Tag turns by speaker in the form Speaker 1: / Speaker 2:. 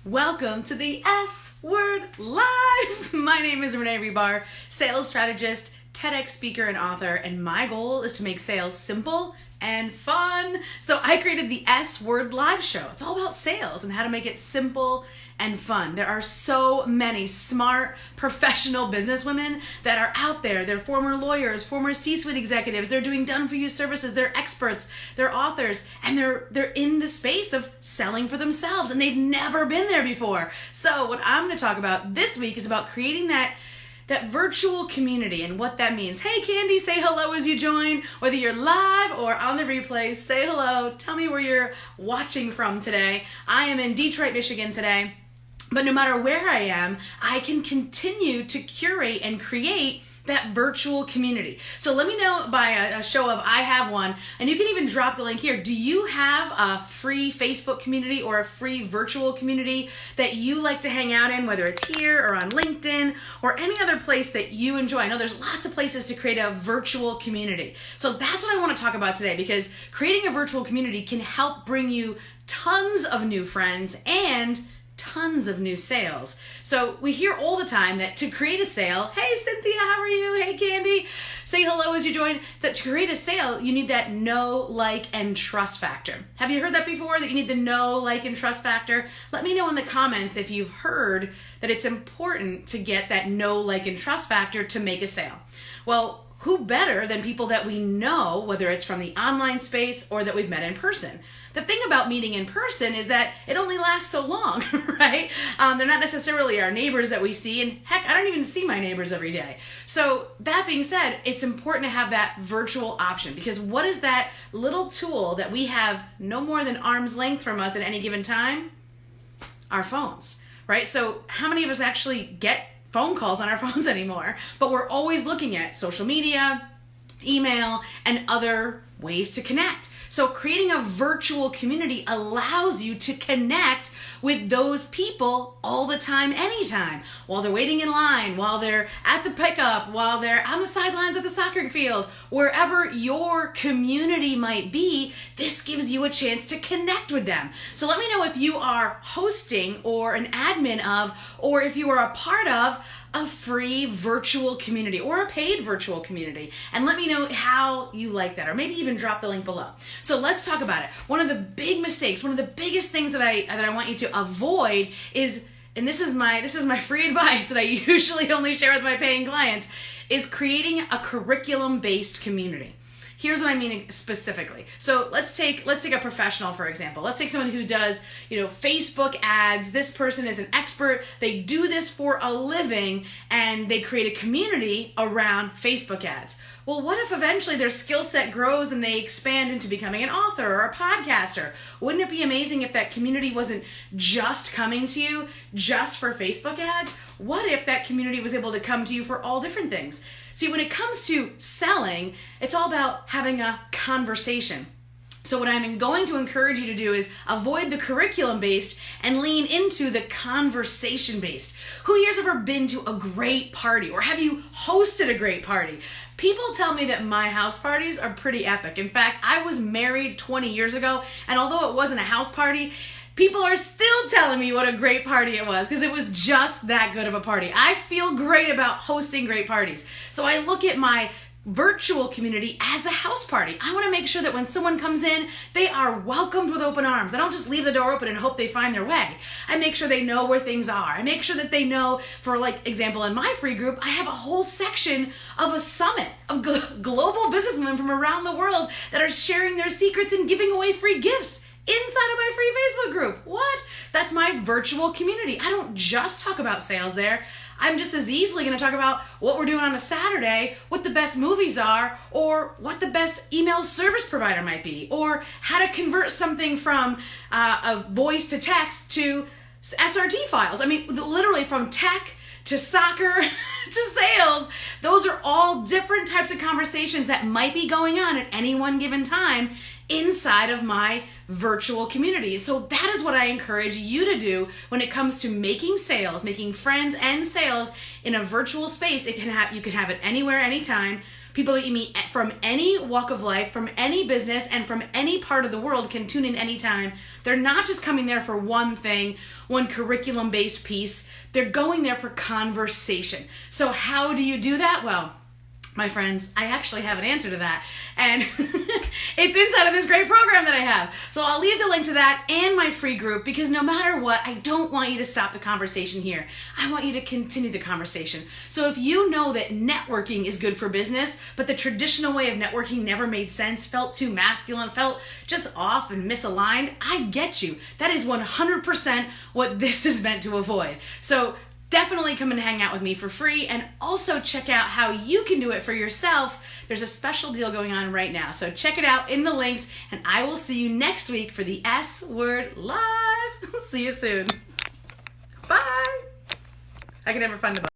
Speaker 1: Welcome to the S Word Live. My name is Renee Rebar, sales strategist, TEDx speaker, and author, and my goal is to make sales simple and fun. So I created the S Word Live show. It's all about sales and how to make it simple and fun. There are so many smart, professional businesswomen that are out there. They're former lawyers, former C-suite executives. They're doing done-for-you services. They're experts. They're authors, and they're in the space of selling for themselves, and they've never been there before. So what I'm going to talk about this week is about creating that virtual community and what that means. Hey Candy, say hello as you join. Whether you're live or on the replay, say hello. Tell me where you're watching from today. I am in Detroit, Michigan today. But no matter where I am, I can continue to curate and create that virtual community. So let me know by a show of I have one, and you can even drop the link here. Do you have a free Facebook community or a free virtual community that you like to hang out in, whether it's here or on LinkedIn or any other place that you enjoy? I know there's lots of places to create a virtual community. So that's what I want to talk about today, because creating a virtual community can help bring you tons of new friends and tons of new sales. So we hear all the time that to create a sale, hey Cynthia, how are you? Hey Candy, say hello as you join. That to create a sale, you need that know, like, and trust factor. Have you heard that before, that you need the know, like, and trust factor? Let me know in the comments if you've heard that it's important to get that know, like, and trust factor to make a sale. Well, who better than people that we know, whether it's from the online space or that we've met in person? The thing about meeting in person is that it only lasts so long, right? They're not necessarily our neighbors that we see, and heck, I don't even see my neighbors every day. So that being said, it's important to have that virtual option, because what is that little tool that we have no more than arm's length from us at any given time? Our phones, right? So how many of us actually get phone calls on our phones anymore? But we're always looking at social media, email, and other ways to connect. So creating a virtual community allows you to connect with those people all the time, anytime, while they're waiting in line, while they're at the pickup, while they're on the sidelines at the soccer field, wherever your community might be. This gives you a chance to connect with them. So let me know if you are hosting or an admin of, or if you are a part of a free virtual community or a paid virtual community, and let me know how you like that, or maybe even drop the link below. So let's talk about it. One of the big mistakes, one of the biggest things that I want you to avoid is, and this is my free advice that I usually only share with my paying clients, is creating a curriculum-based community. Here's what I mean specifically. So let's take a professional, for example. Let's take someone who does, Facebook ads. This person is an expert. They do this for a living, and they create a community around Facebook ads. Well, what if eventually their skill set grows and they expand into becoming an author or a podcaster? Wouldn't it be amazing if that community wasn't just coming to you just for Facebook ads? What if that community was able to come to you for all different things? See, when it comes to selling, it's all about having a conversation. So what I'm going to encourage you to do is avoid the curriculum-based and lean into the conversation-based. Who here's ever been to a great party, or have you hosted a great party? People tell me that my house parties are pretty epic. In fact, I was married 20 years ago, and although it wasn't a house party, people are still telling me what a great party it was, because it was just that good of a party. I feel great about hosting great parties. So I look at my virtual community as a house party. I want to make sure that when someone comes in, they are welcomed with open arms. I don't just leave the door open and hope they find their way. I make sure they know where things are. I make sure that they know, for example, in my free group, I have a whole section of a summit of global businesswomen from around the world that are sharing their secrets and giving away free gifts inside of my free Facebook group. What? That's my virtual community. I don't just talk about sales there. I'm just as easily going to talk about what we're doing on a Saturday, what the best movies are, or what the best email service provider might be, or how to convert something from a voice to text to SRT files. I mean, literally from tech to soccer to sales. Those are all different types of conversations that might be going on at any one given time inside of my virtual community. So that is what I encourage you to do when it comes to making sales, making friends and sales in a virtual space. You can have it anywhere, anytime. People that you meet from any walk of life, from any business, and from any part of the world can tune in anytime. They're not just coming there for one thing, one curriculum-based piece. They're going there for conversation. So how do you do that? Well, my friends, I actually have an answer to that. And it's inside of this great program that I have. So I'll leave the link to that and my free group, because no matter what, I don't want you to stop the conversation here. I want you to continue the conversation. So if you know that networking is good for business, but the traditional way of networking never made sense, felt too masculine, felt just off and misaligned, I get you. That is 100% what this is meant to avoid. So definitely come and hang out with me for free, and also check out how you can do it for yourself. There's a special deal going on right now. So check it out in the links, and I will see you next week for the S Word Live. See you soon. Bye. I can never find the button.